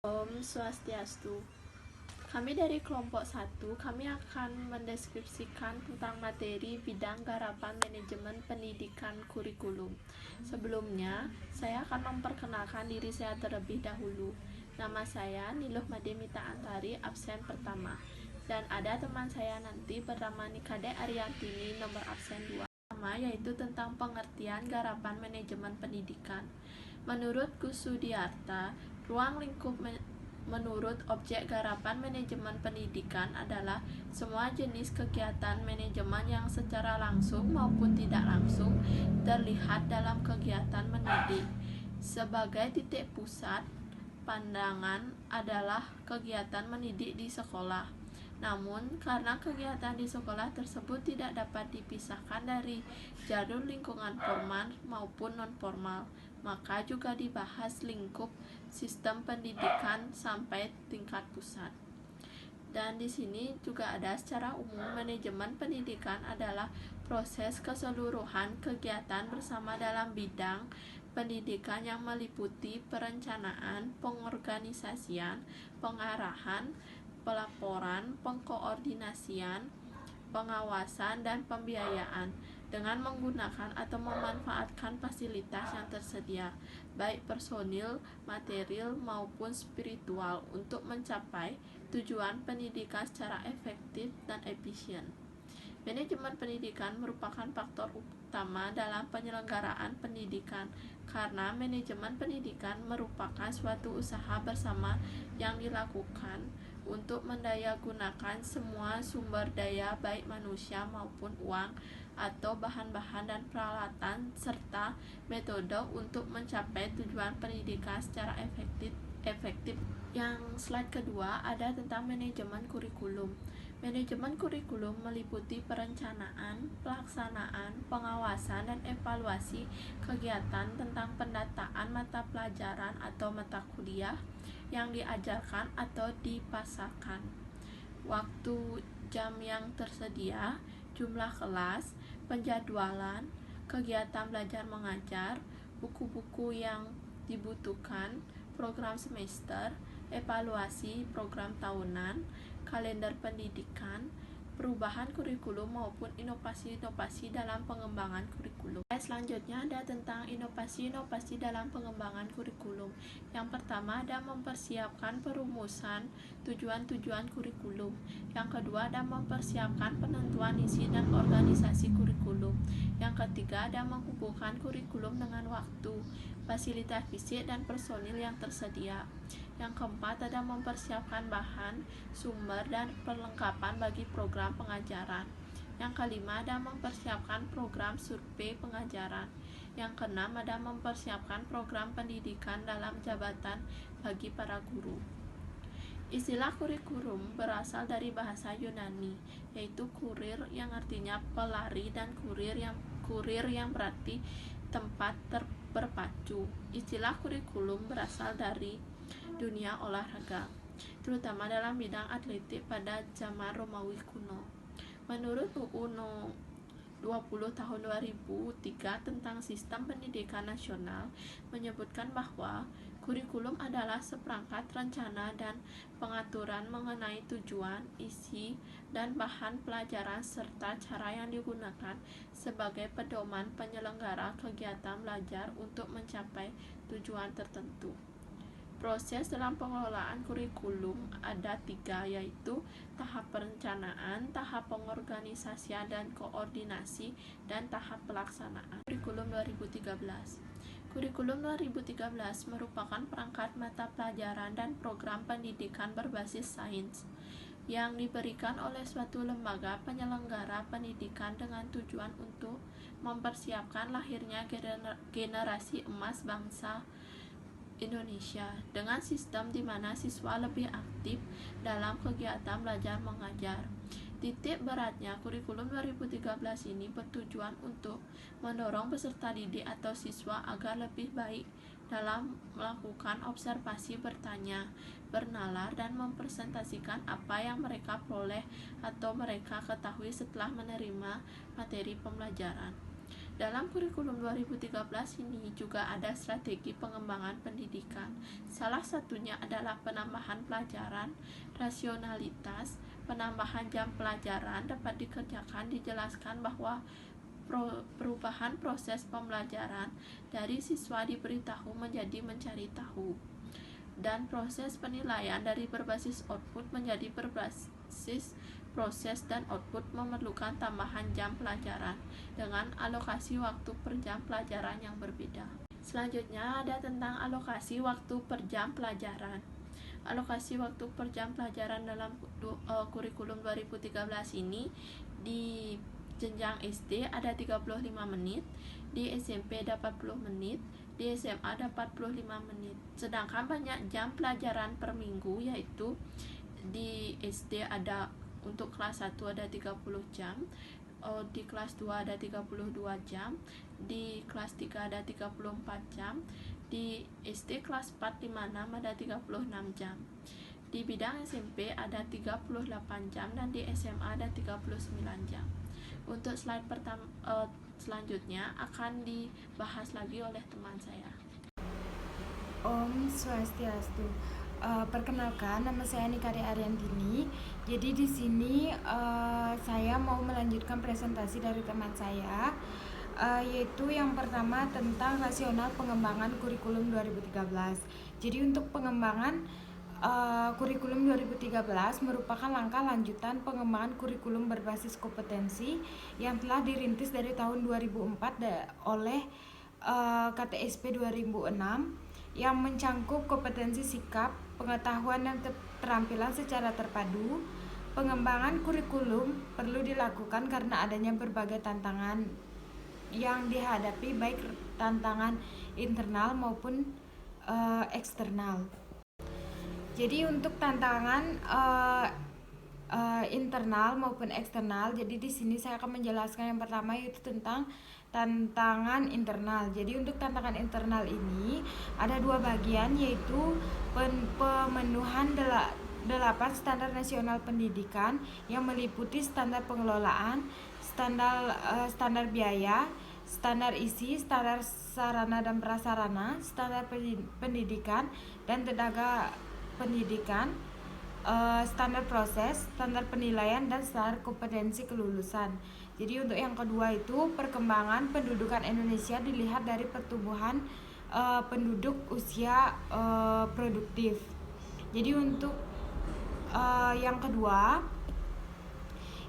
Om Swastiastu. Kami dari kelompok 1, kami akan mendeskripsikan tentang materi bidang garapan manajemen pendidikan kurikulum. Sebelumnya, saya akan memperkenalkan diri saya terlebih dahulu. Nama saya Niluh Mademita Antari, absen pertama. Dan ada teman saya nanti bernama Nikade Ariantini, nomor absen 2. Yaitu tentang pengertian garapan manajemen pendidikan. Menurut Gus Sudiarta, ruang lingkup menurut objek garapan manajemen pendidikan adalah semua jenis kegiatan manajemen yang secara langsung maupun tidak langsung terlihat dalam kegiatan mendidik. Sebagai titik pusat, pandangan adalah kegiatan mendidik di sekolah. Namun, karena kegiatan di sekolah tersebut tidak dapat dipisahkan dari jalur lingkungan formal maupun non-formal, maka juga dibahas lingkup sistem pendidikan sampai tingkat pusat. Dan di sini juga ada secara umum manajemen pendidikan adalah proses keseluruhan kegiatan bersama dalam bidang pendidikan yang meliputi perencanaan, pengorganisasian, pengarahan, pelaporan, pengkoordinasian, pengawasan, dan pembiayaan dengan menggunakan atau memanfaatkan fasilitas yang tersedia, baik personil, material, maupun spiritual untuk mencapai tujuan pendidikan secara efektif dan efisien. Manajemen pendidikan merupakan faktor utama dalam penyelenggaraan pendidikan karena manajemen pendidikan merupakan suatu usaha bersama yang dilakukan untuk mendayagunakan semua sumber daya baik manusia maupun uang atau bahan-bahan dan peralatan serta metode untuk mencapai tujuan pendidikan secara efektif. Yang slide kedua ada tentang manajemen kurikulum. Manajemen kurikulum meliputi perencanaan, pelaksanaan, pengawasan, dan evaluasi kegiatan tentang pendataan mata pelajaran atau mata kuliah yang diajarkan atau dipasarkan, waktu jam yang tersedia, jumlah kelas, penjadwalan, kegiatan belajar mengajar, buku-buku yang dibutuhkan, program semester, evaluasi program tahunan, kalender pendidikan, perubahan kurikulum maupun inovasi-inovasi dalam pengembangan kurikulum. Selanjutnya ada tentang inovasi-inovasi dalam pengembangan kurikulum. Yang pertama ada mempersiapkan perumusan tujuan-tujuan kurikulum. Yang kedua ada mempersiapkan penentuan isi dan organisasi kurikulum. Yang ketiga ada menghubungkan kurikulum dengan waktu, fasilitas fisik dan personil yang tersedia. Yang keempat ada mempersiapkan bahan, sumber, dan perlengkapan bagi program pengajaran. Yang kelima ada mempersiapkan program survei pengajaran. Yang keenam ada mempersiapkan program pendidikan dalam jabatan bagi para guru. Istilah kurikulum berasal dari bahasa Yunani, yaitu kurir yang artinya pelari dan kurir yang berarti tempat berpacu. Istilah kurikulum berasal dari dunia olahraga, terutama dalam bidang atletik pada zaman Romawi kuno. Menurut UU No. 20 tahun 2003 tentang Sistem Pendidikan Nasional menyebutkan bahwa kurikulum adalah seperangkat rencana dan pengaturan mengenai tujuan, isi, dan bahan pelajaran serta cara yang digunakan sebagai pedoman penyelenggara kegiatan belajar untuk mencapai tujuan tertentu. Proses dalam pengelolaan kurikulum ada 3, yaitu tahap perencanaan, tahap pengorganisasian dan koordinasi, dan tahap pelaksanaan. Kurikulum 2013. Kurikulum 2013 merupakan perangkat mata pelajaran dan program pendidikan berbasis sains yang diberikan oleh suatu lembaga penyelenggara pendidikan dengan tujuan untuk mempersiapkan lahirnya generasi emas bangsa Indonesia dengan sistem di mana siswa lebih aktif dalam kegiatan belajar mengajar. Titik beratnya kurikulum 2013 ini bertujuan untuk mendorong peserta didik atau siswa agar lebih baik dalam melakukan observasi, bertanya, bernalar, dan mempresentasikan apa yang mereka peroleh atau mereka ketahui setelah menerima materi pembelajaran. Dalam kurikulum 2013 ini juga ada strategi pengembangan pendidikan. Salah satunya adalah penambahan pelajaran, rasionalitas, penambahan jam pelajaran dapat dikerjakan. Dijelaskan bahwa perubahan proses pembelajaran dari siswa diberitahu menjadi mencari tahu, dan proses penilaian dari berbasis output menjadi berbasis proses, dan output memerlukan tambahan jam pelajaran dengan alokasi waktu per jam pelajaran yang berbeda. Selanjutnya ada tentang alokasi waktu per jam pelajaran. Alokasi waktu per jam pelajaran dalam kurikulum 2013 ini di jenjang SD ada 35 menit, di SMP ada 40 menit, di SMA ada 45 menit. Sedangkan banyak jam pelajaran per minggu, yaitu di SD ada untuk kelas 1 ada 30 jam, di kelas 2 ada 32 jam, di kelas 3 ada 34 jam, di SD kelas 4 5 6 ada 36 jam. Di bidang SMP ada 38 jam dan di SMA ada 39 jam. Untuk slide selanjutnya akan dibahas lagi oleh teman saya. Om Swastiastu. Perkenalkan, nama saya Nikari Ariantini. Jadi di sini saya mau melanjutkan presentasi dari teman saya, yaitu yang pertama tentang rasional pengembangan kurikulum 2013. Jadi untuk pengembangan kurikulum 2013 merupakan langkah lanjutan pengembangan kurikulum berbasis kompetensi yang telah dirintis dari tahun 2004 oleh KTSP 2006, yang mencangkup kompetensi sikap, pengetahuan dan keterampilan secara terpadu. Pengembangan kurikulum perlu dilakukan karena adanya berbagai tantangan yang dihadapi, baik tantangan internal maupun eksternal. Jadi untuk tantangan internal maupun eksternal, jadi di sini saya akan menjelaskan yang pertama yaitu tentang tantangan internal. Jadi untuk tantangan internal ini ada dua bagian, yaitu pemenuhan 8 standar nasional pendidikan yang meliputi standar pengelolaan, standar biaya, standar isi, standar sarana dan prasarana, standar pendidikan dan tenaga pendidikan, standar proses, standar penilaian, dan standar kompetensi kelulusan. Jadi untuk yang kedua itu perkembangan pendudukan Indonesia dilihat dari pertumbuhan penduduk usia produktif. Jadi untuk yang kedua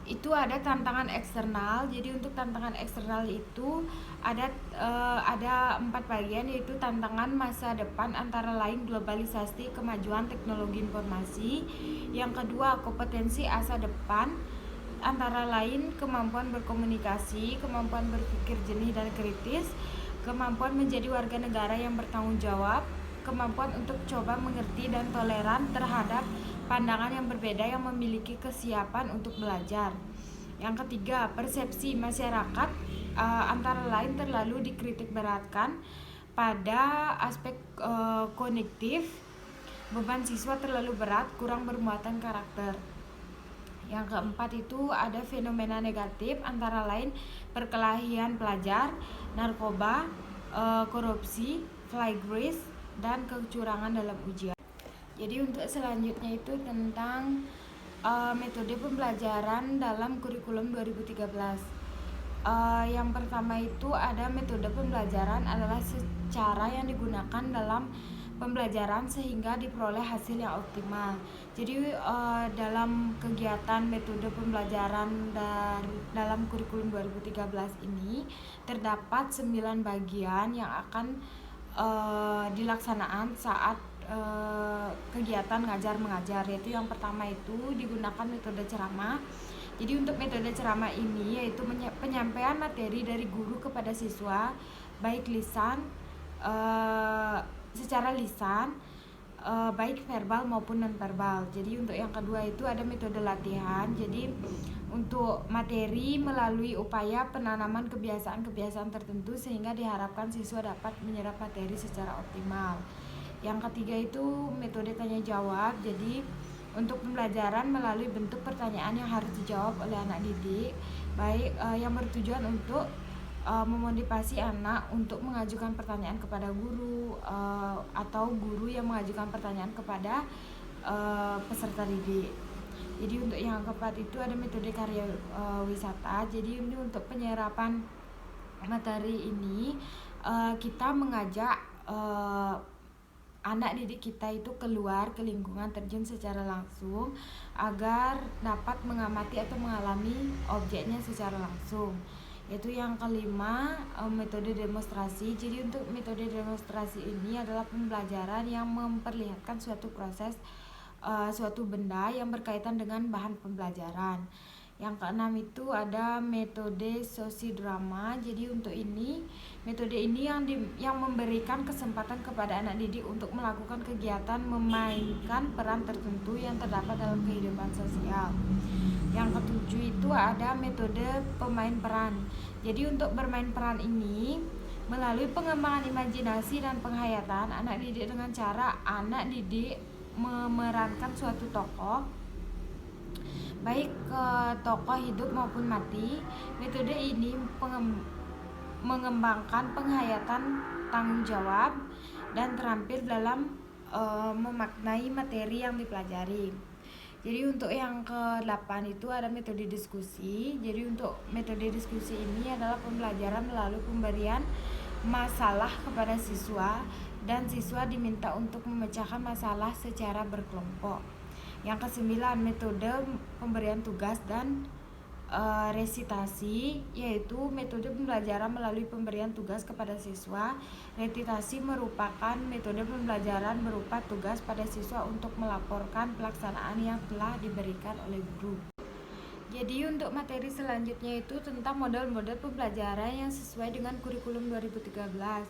itu ada tantangan eksternal. Jadi untuk tantangan eksternal itu ada 4 bagian, yaitu tantangan masa depan antara lain globalisasi, kemajuan teknologi informasi. Yang kedua kompetensi masa depan antara lain kemampuan berkomunikasi, kemampuan berpikir jernih dan kritis, kemampuan menjadi warga negara yang bertanggung jawab, kemampuan untuk coba mengerti dan toleran terhadap pandangan yang berbeda, yang memiliki kesiapan untuk belajar. Yang ketiga, persepsi masyarakat antara lain terlalu dikritik beratkan pada aspek kognitif, beban siswa terlalu berat, kurang bermuatan karakter. Yang keempat itu ada fenomena negatif antara lain perkelahian pelajar, narkoba, korupsi, plagiarisme, dan kecurangan dalam ujian. Jadi untuk selanjutnya itu tentang metode pembelajaran dalam kurikulum 2013. Yang pertama itu ada metode pembelajaran adalah cara yang digunakan dalam pembelajaran sehingga diperoleh hasil yang optimal. Jadi dalam kegiatan metode pembelajaran dalam kurikulum 2013 ini terdapat 9 bagian yang akan dilaksanaan saat kegiatan ngajar mengajar, yaitu yang pertama itu digunakan metode ceramah. Jadi untuk metode ceramah ini yaitu penyampaian materi dari guru kepada siswa, baik lisan secara lisan, baik verbal maupun non verbal. Jadi untuk yang kedua itu ada metode latihan. Jadi untuk materi melalui upaya penanaman kebiasaan-kebiasaan tertentu sehingga diharapkan siswa dapat menyerap materi secara optimal. Yang ketiga itu metode tanya jawab. Jadi untuk pembelajaran melalui bentuk pertanyaan yang harus dijawab oleh anak didik, baik yang bertujuan untuk memotivasi anak untuk mengajukan pertanyaan kepada guru, atau guru yang mengajukan pertanyaan kepada peserta didik. Jadi untuk yang keempat itu ada metode karya wisata. Jadi ini untuk penyerapan materi ini, kita mengajak anak didik kita itu keluar ke lingkungan terjun secara langsung agar dapat mengamati atau mengalami objeknya secara langsung. Yaitu yang kelima, metode demonstrasi. Jadi untuk metode demonstrasi ini adalah pembelajaran yang memperlihatkan suatu proses, suatu benda yang berkaitan dengan bahan pembelajaran. Yang keenam itu ada metode sosidrama. Jadi untuk ini, metode ini yang memberikan kesempatan kepada anak didik untuk melakukan kegiatan memainkan peran tertentu yang terdapat dalam kehidupan sosial. Yang ketujuh itu ada metode pemain peran. Jadi untuk bermain peran ini melalui pengembangan imajinasi dan penghayatan anak didik dengan cara anak didik memerankan suatu tokoh, baik ke tokoh hidup maupun mati. Metode ini mengembangkan penghayatan tanggung jawab dan terampil dalam memaknai materi yang dipelajari. Jadi untuk yang ke-8 itu ada metode diskusi. Jadi untuk metode diskusi ini adalah pembelajaran melalui pemberian masalah kepada siswa dan siswa diminta untuk memecahkan masalah secara berkelompok. Yang ke-9 metode pemberian tugas dan resitasi, yaitu metode pembelajaran melalui pemberian tugas kepada siswa. Resitasi merupakan metode pembelajaran berupa tugas pada siswa untuk melaporkan pelaksanaan yang telah diberikan oleh guru. Jadi untuk materi selanjutnya itu tentang model-model pembelajaran yang sesuai dengan kurikulum 2013.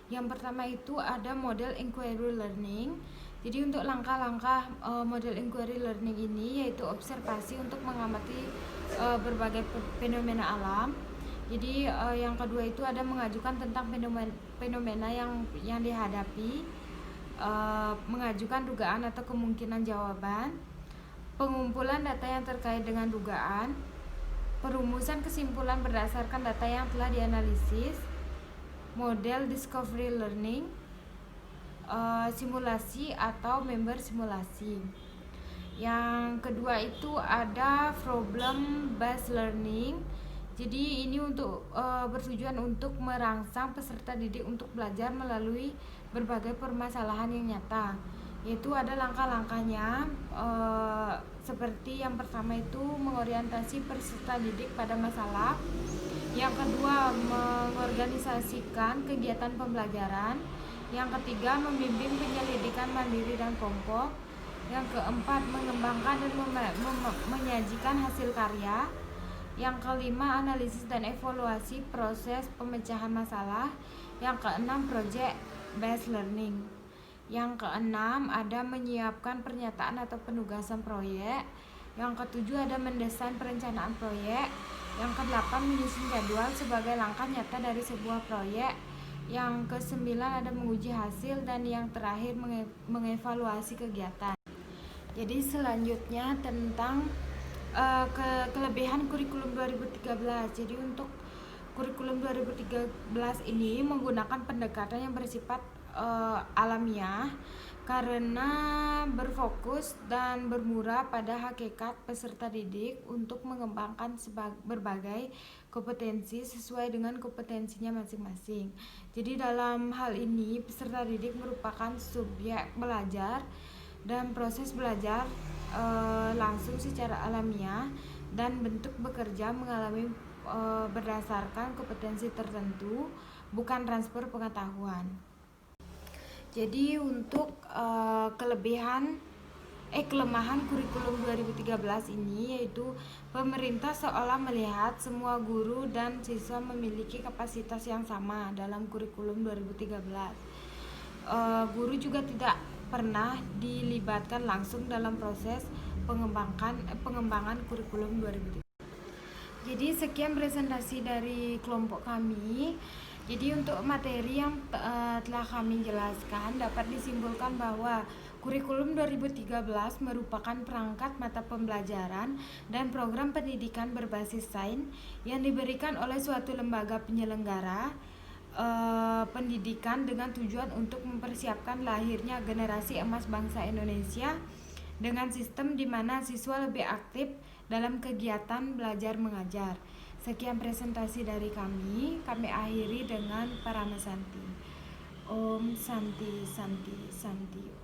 Yang pertama itu ada model inquiry learning. Jadi untuk langkah-langkah model inquiry learning ini yaitu observasi untuk mengamati berbagai fenomena alam. Jadi yang kedua itu ada mengajukan tentang fenomena yang dihadapi, mengajukan dugaan atau kemungkinan jawaban, pengumpulan data yang terkait dengan dugaan, perumusan kesimpulan berdasarkan data yang telah dianalisis, model discovery learning, simulasi atau member simulasi. Yang kedua itu ada problem based learning. Jadi ini untuk bertujuan untuk merangsang peserta didik untuk belajar melalui berbagai permasalahan yang nyata. Yaitu ada langkah-langkahnya, seperti yang pertama itu mengorientasi peserta didik pada masalah. Yang kedua mengorganisasikan kegiatan pembelajaran. Yang ketiga membimbing penyelidikan mandiri dan kelompok. Yang keempat mengembangkan dan menyajikan hasil karya. Yang kelima analisis dan evaluasi proses pemecahan masalah. Yang keenam project based learning. Yang keenam ada menyiapkan pernyataan atau penugasan proyek. Yang ketujuh ada mendesain perencanaan proyek. Yang kedelapan menyusun jadwal sebagai langkah nyata dari sebuah proyek. Yang kesembilan ada menguji hasil, dan yang terakhir mengevaluasi kegiatan. Jadi selanjutnya tentang kelebihan kurikulum 2013. Jadi untuk kurikulum 2013 ini menggunakan pendekatan yang bersifat alamiah karena berfokus dan bermuara pada hakikat peserta didik untuk mengembangkan berbagai kompetensi sesuai dengan kompetensinya masing-masing. Jadi dalam hal ini peserta didik merupakan subjek belajar dan proses belajar langsung secara alamiah, dan bentuk bekerja mengalami berdasarkan kompetensi tertentu, bukan transfer pengetahuan. Jadi untuk kelemahan kurikulum 2013 ini yaitu pemerintah seolah melihat semua guru dan siswa memiliki kapasitas yang sama dalam kurikulum 2013. Guru juga tidak pernah dilibatkan langsung dalam proses pengembangan kurikulum 2013. Jadi sekian presentasi dari kelompok kami. Jadi untuk materi yang telah kami jelaskan dapat disimpulkan bahwa Kurikulum 2013 merupakan perangkat mata pembelajaran dan program pendidikan berbasis sains yang diberikan oleh suatu lembaga penyelenggara pendidikan dengan tujuan untuk mempersiapkan lahirnya generasi emas bangsa Indonesia dengan sistem di mana siswa lebih aktif dalam kegiatan belajar mengajar. Sekian presentasi dari kami akhiri dengan Paramasanti. Om Santi Santi Santi.